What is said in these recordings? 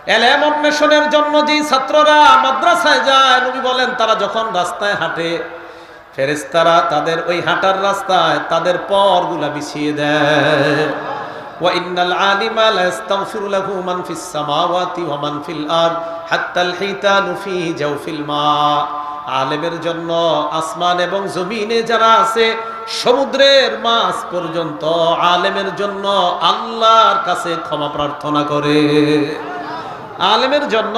এলেম অন্বেষণের জন্য যেই ছাত্ররা মাদ্রাসায় যায়, নবী বলেন তারা যখন রাস্তায় হাঁটে, ফেরেশতারা তাদের ওই হাঁটার রাস্তায় তাদের পরগুলা বিছিয়ে দেয়। ওয়া ইন্নাল আলিমা লা ইস্তাগফিরু লাহু মান ফিস সামাওয়াতি ওয়া মান ফিল আরদ হাত্তাল হিতানু ফি জাওফিল মা। আলেমের জন্য আসমান এবং জমিনে যারা আছে, সমুদ্রের মাছ পর্যন্ত আলেমের জন্য আল্লাহর কাছে ক্ষমা প্রার্থনা করে। আলেমের জন্য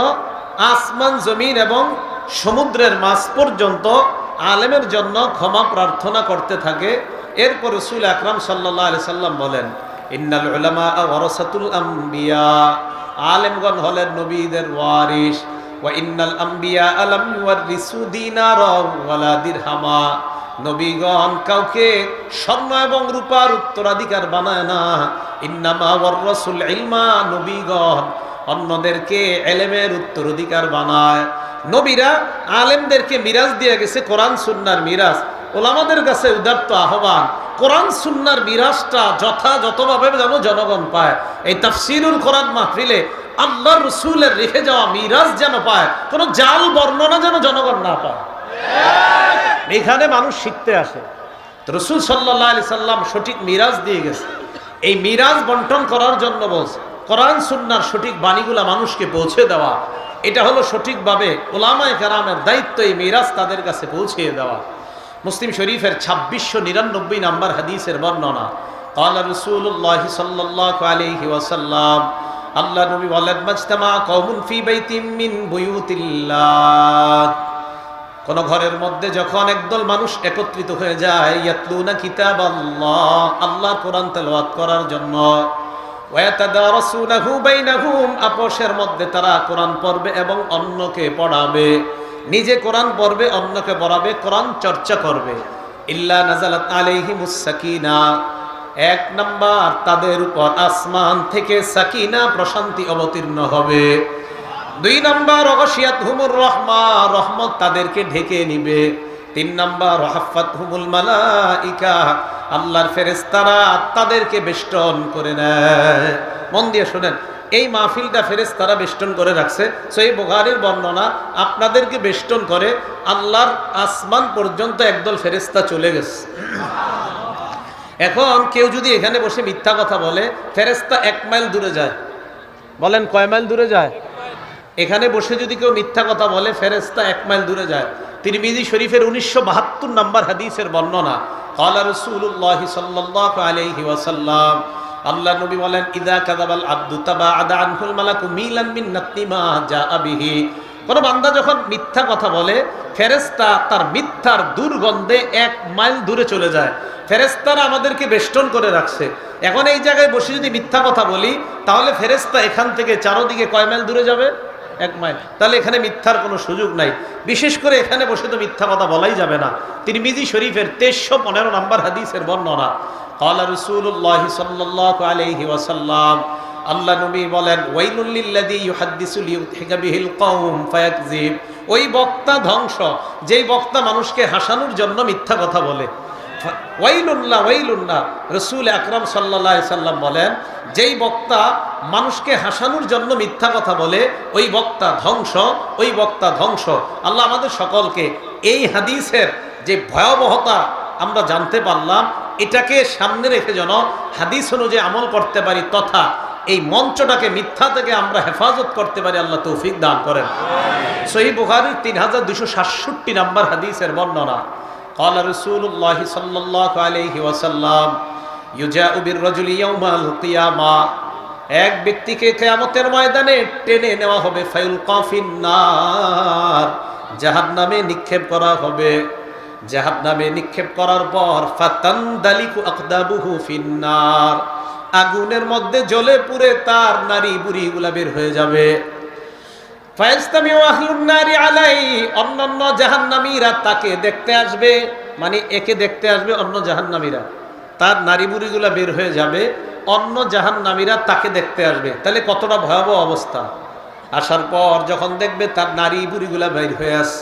আসমান জমিন এবং সমুদ্রের মাছ পর্যন্ত আলেমের জন্য ক্ষমা প্রার্থনা করতে থাকে। এরপর রাসূল আকরাম সাল্লাল্লাহু আলাইহি সাল্লাম বলেন, ইন্নাল উলামা ওয়ারাসাতুল আম্বিয়া, আলেমগণ হলেন নবীদের ওয়ারিস। ওয়া ইন্নাল আম্বিয়া আলাম ইউরিসু দিনারা ওয়ালা দিরহামা, নবীগণ কাউকে স্বর্ণ এবং রূপার উত্তরাধিকার বানায় না। ইন্নামা ওয়ারাসুল ইলমা, নবীগণ অন্যদেরকে এলেমের উত্তরাধিকার বানায়। নবীরা আলেমদেরকে মিরাজ দিয়ে গেছে, কোরআন সুন্নাহর মিরাজ। ওলামাদের কাছে উদাত্ত আহ্বান, কোরআন সুন্নাহর মিরাজটা যথাযথভাবে যেন জনগণ পায়। এই তাফসীরুল কোরআন মাহফিলে আল্লাহর রাসূলের রেখে যাওয়া মিরাজ যেন পায়, কোনো জাল বর্ণনা যেন জনগণ না পায়। এখানে মানুষ শিখতে আসে। রাসূল সাল্লাল্লাহু আলাইহি সাল্লাম সঠিক মিরাজ দিয়ে গেছে। এই মিরাজ বন্টন করার জন্য বলছে, কোরআন সুন্নাহর সঠিক বাণীগুলা মানুষকে পৌঁছে দেওয়া, এটা হলো সঠিকভাবে উলামায়ে কেরামের দায়িত্ব। এই মিরাজ তাদের কাছে পৌঁছে দেওয়া। মুসলিম শরীফের 2699 নম্বর হাদিসের বর্ণনা, ক্বালা রাসূলুল্লাহ সাল্লাল্লাহু আলাইহি ওয়াসাল্লাম, আল্লাহ নবী বলেন, মাজতামা কওমুন ফি বাইতিন মিন বুয়ুতিল্লাহ, কোন ঘরের মধ্যে যখন একদল মানুষ একত্রিত হয়ে যায়, ইয়াতলুনা কিতাবাল্লাহ, আল্লাহর কোরআন তেলাওয়াত করার জন্য, ওয়া ইয়াতাদারাসুনাহু বাইনাহুম, আপোষের মধ্যে তারা কোরআন পড়বে এবং অন্যকে পড়াবে, নিজে কোরআন পড়বে অন্যকে পড়াবে, কোরআন চর্চা করবে। ইল্লা নাযালাত আলাইহিমুস সাকিনা, এক নাম্বার তাদের উপর আসমান থেকে সাকিনা, প্রশান্তি অবতীর্ণ হবে। দুই নাম্বার ওয়াশিয়াতহুমুর রাহমা, রহমত তাদেরকে ঢেকে নিবে। তিন নাম্বার ওয়াহাফাতহুমুল মালাইকা, আল্লাহর ফেরেশতারা তাদেরকে বেষ্টন করে নেয়। মন দিয়ে শুনেন, এই মাহফিলটা ফেরেশতারা বেষ্টন করে রাখছে। সহিহ বুখারীর বর্ণনা, আপনাদেরকে বেষ্টন করে আল্লাহর আসমান পর্যন্ত একদল ফেরেশতা চলে গেছে। এখন কেউ যদি এখানে বসে মিথ্যা কথা বলে, ফেরেশতা 1 মাইল দূরে যায়। বলেন কয় মাইল দূরে যায়? এখানে বসে যদি কেউ মিথ্যা কথা বলে, ফেরেশতা 1 মাইল দূরে যায়। তিরমিজি শরীফের 1972 নম্বর হাদিসের বর্ণনা, ক্বালা রাসূলুল্লাহ সাল্লাল্লাহু আলাইহি ওয়াসাল্লাম, আল্লাহ নবী বলেন, ইযা কাযাবাল আবদু তাবাআদা আনহুল মালাকু মিলান মিন নাতনিমা জাআ বিহি, কোন বান্দা যখন মিথ্যা কথা বলে, ফেরেশতা তার মিথ্যার দুর্গন্ধে 1 মাইল দূরে চলে যায়। ফেরেশতারা আমাদেরকে বেষ্টন করে রাখছে। এখন এই জায়গায় বসে যদি মিথ্যা কথা বলি, তাহলে ফেরেশতা এখান থেকে চারদিকে কয় মাইল দূরে যাবে? 1 মাইল। তাহলে এখানে মিথ্যার কোনো সুযোগ নাই। বিশেষ করে এখানে বসে তো মিথ্যা কথা বলাই যাবে না। তিরমিজি শরীফের 2315 নম্বর হাদিসের বর্ণনা, ক্বালা রাসূলুল্লাহ সাল্লাল্লাহু আলাইহি ওয়াসাল্লাম, আল্লাহ নবী বলেন, ওয়াইলুল লিল্লাযী ইউহাদ্দিসু লিয়ুদহিকা বিহিল কওম ফায়াকযিব, ওই বক্তা ধ্বংস যেই বক্তা মানুষকে হাসানোর জন্য মিথ্যা কথা বলে। ওয়াইলুল্লাহ ওয়াইলুল্লাহ, রাসূল আকরাম সাল্লাল্লাহু আলাইহি সাল্লাম বলেন, যেই বক্তা মানুষকে হাসানোর জন্য মিথ্যা কথা বলে, ওই বক্তা ধ্বংস, ওই বক্তা ধ্বংস। আল্লাহ আমাদের সকলকে এই হাদিসের যে ভয়াবহতা আমরা জানতে পারলাম, এটাকে সামনে রেখে যেন হাদিস অনুযায়ী আমল করতে পারি, তথা এই মঞ্চটাকে মিথ্যা থেকে আমরা হেফাজত করতে পারি। আল্লাহ তৌফিক দান করেন। সহিহ বুখারীর 3267 নম্বর হাদিসের বর্ণনা, ক্বালা রাসূলুল্লাহ সাল্লাল্লাহু আলাইহি ওয়াসাল্লাম, ইউজাউ বির-রাজুলি ইয়াউমাল কিয়ামা, এক ব্যক্তিকে কিয়ামতের ময়দানে টেনে নেওয়া হবে, ফায়ুলকা ফিন-নার, জাহান্নামে নিক্ষেপ করা হবে। জাহান্নামে নিক্ষেপ করার পর ফাতানদালিকু আকদাবুহু ফিন-নার, আগুনের মধ্যে জ্বলে পুড়ে তার নারী বুড়িগুলা বের হয়ে যাবে। ফায়াস্তামিউ আহলুন নারি আলাই, অন্যান্য জাহান্নামীরা তাকে দেখতে আসবে, মানে একে দেখতে আসবে অন্য জাহান্নামীরা, তার নারী বুড়িগুলা বের হয়ে যাবে, অন্য জাহান্নামীরা তাকে দেখতে আসবে। তাহলে কতটা ভয়াবহ অবস্থা। আসার পর যখন দেখবে তার নারী বুড়িগুলা বের হয়ে আসে,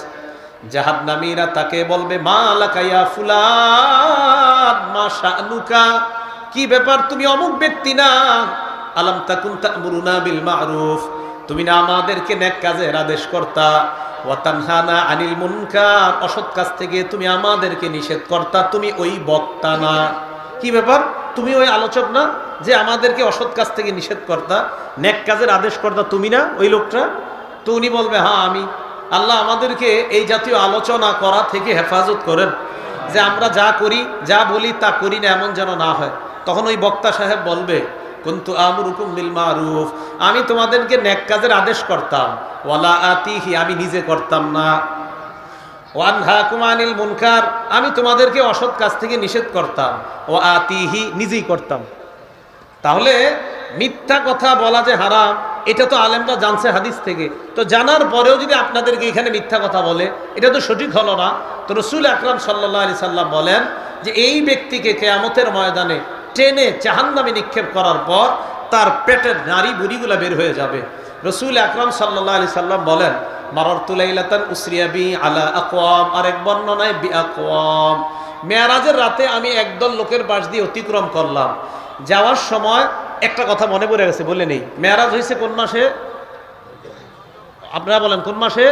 জাহান্নামীরা তাকে বলবে, মা লাকা ইয়া ফুলান, মা শানুকা, কি ব্যাপার, তুমি অমুক ব্যক্তি না? আলাম তাকুন তা'মুরুনা বিল মা'রুফ, তুমি না আমাদেরকে নেক কাজের আদেশ করতা, ওয়া তানহানা আনিল মুনকার, অসৎ কাজ থেকে তুমি আমাদেরকে নিষেধ করতা। তুমি ওই বক্তা না। কি ব্যাপার, তুমি ওই আলোচক না যে আমাদেরকে অসৎ কাজ থেকে নিষেধ করতা, নেক কাজের আদেশ করতা? তুমি না ওই লোকটা? তো উনি বলবে হ্যাঁ আমি। আল্লাহ আমাদেরকে এই জাতীয় আলোচনা করা থেকে হেফাজত করেন, যে আমরা যা করি যা বলি তা করি না এমন যেন না হয়। তখন ওই বক্তা সাহেব বলবে কুনতু আমুরুকুম বিল মারুফ, আমি তোমাদেরকে নেক কাজের আদেশ করতাম, ওয়ালা আতিহি, আমি নিজে করতাম না, ওয়ানহাকুম আনিল মুনকার, আমি তোমাদেরকে অসৎ কাজ থেকে নিষেধ করতাম, ও আতিহি, নিজেই করতাম। তাহলে মিথ্যা কথা বলা যে হারাম, এটা তো আলেমরা জানছে হাদিস থেকে। তো জানার পরেও যদি আপনাদেরকে এখানে মিথ্যা কথা বলে, এটা তো সঠিক হলো না। তো রাসূল আকরাম সাল্লাল্লাহু আলাইহি সাল্লাম বলেন যে এই ব্যক্তিকে কিয়ামতের ময়দানে টেনে জাহান্নামে নিক্ষেপ করার পর তার পেটের নাড়ি বুড়িগুলা বের হয়ে যাবে। রাসূল আকরাম সাল্লাল্লাহু আলাইহি সাল্লাম বলেন মারারতু লাইলাতান উসরিয়া বি আলা আকওয়াম, আরেক বর্ণনায় বি আকওয়াম, মেরাজের রাতে আমি একদল লোকের পাশ দিয়ে অতিক্রম করলাম। যাওয়ার সময় একটা কথা মনে পড়ে গেছে, বলে নেই। মেরাজ হয়েছে কোন মাসে? আপনারা বলেন কোন মাসে?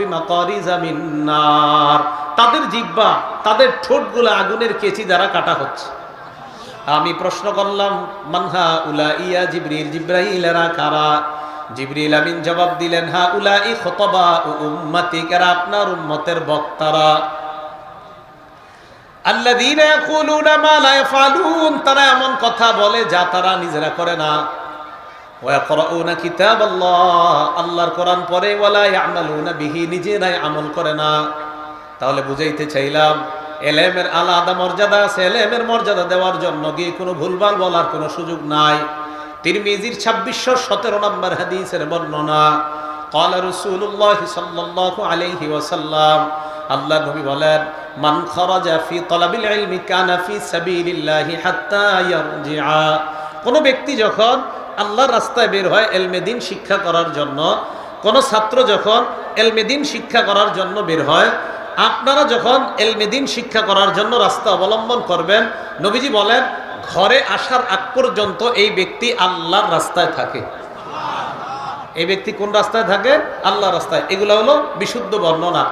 বিমাকারিজা মিন নার, তাদের জিহ্বা, তাদের ঠোঁটগুলো আগুনের কেচি দ্বারা কাটা হচ্ছে। আমি প্রশ্ন করলাম মানহা উলা ইয়া জিবরিল, জিব্রাইলেরা কারা? জিবরিল আমিন জবাব দিলেন হা উলাই খুতবা উম্মতি, কারা আপনার উম্মতের বক্তারা। আল্লাযীনা ইয়াকুলুনা মা লা ইয়াফআলুন, তারা এমন কথা বলে যা তারা নিজেরা করে না। ওয়া ইয়াকরাউনা কিতাবাল্লাহ, আল্লাহর কোরআন পড়ে, ওয়ালা ইয়ামালুনা বিহি, নিজেরাই আমল করে না। তাহলে বুঝাইতে চাইলাম এলেমের আলাদা মর্যাদা আছে, এলেমের মর্যাদা দেওয়ার জন্য গিয়ে কোনো ভুলভাল বলার কোনো সুযোগ নাই। তিরমিজির 2617 নম্বর হাদিসের বর্ণনা, ক্বালা রাসূলুল্লাহ সাল্লাল্লাহু আলাইহি ওয়াসাল্লাম, আল্লাহ নবী বলেন মান খারাজা ফি তালাবিল ইলমি কানা ফি সাবিলিল্লাহি হাত্তা ইয়ারজিআ, কোন ব্যক্তি যখন আল্লাহর রাস্তায় বের হয় ইলমে দ্বীন শিক্ষা করার জন্য, কোন ছাত্র যখন ইলমে দ্বীন শিক্ষা করার জন্য বের হয়, আপনারা যখন ইলমে দ্বীন শিক্ষা করার জন্য রাস্তা অবলম্বন করবেন, নবীজি বলেন ঘরে আসার আগ পর্যন্ত এই ব্যক্তি আল্লাহর রাস্তায় থাকে। এই ব্যক্তি কোন রাস্তায় থাকে? আল্লাহর রাস্তায়। এগুলো হলো বিশুদ্ধ বর্ণনা।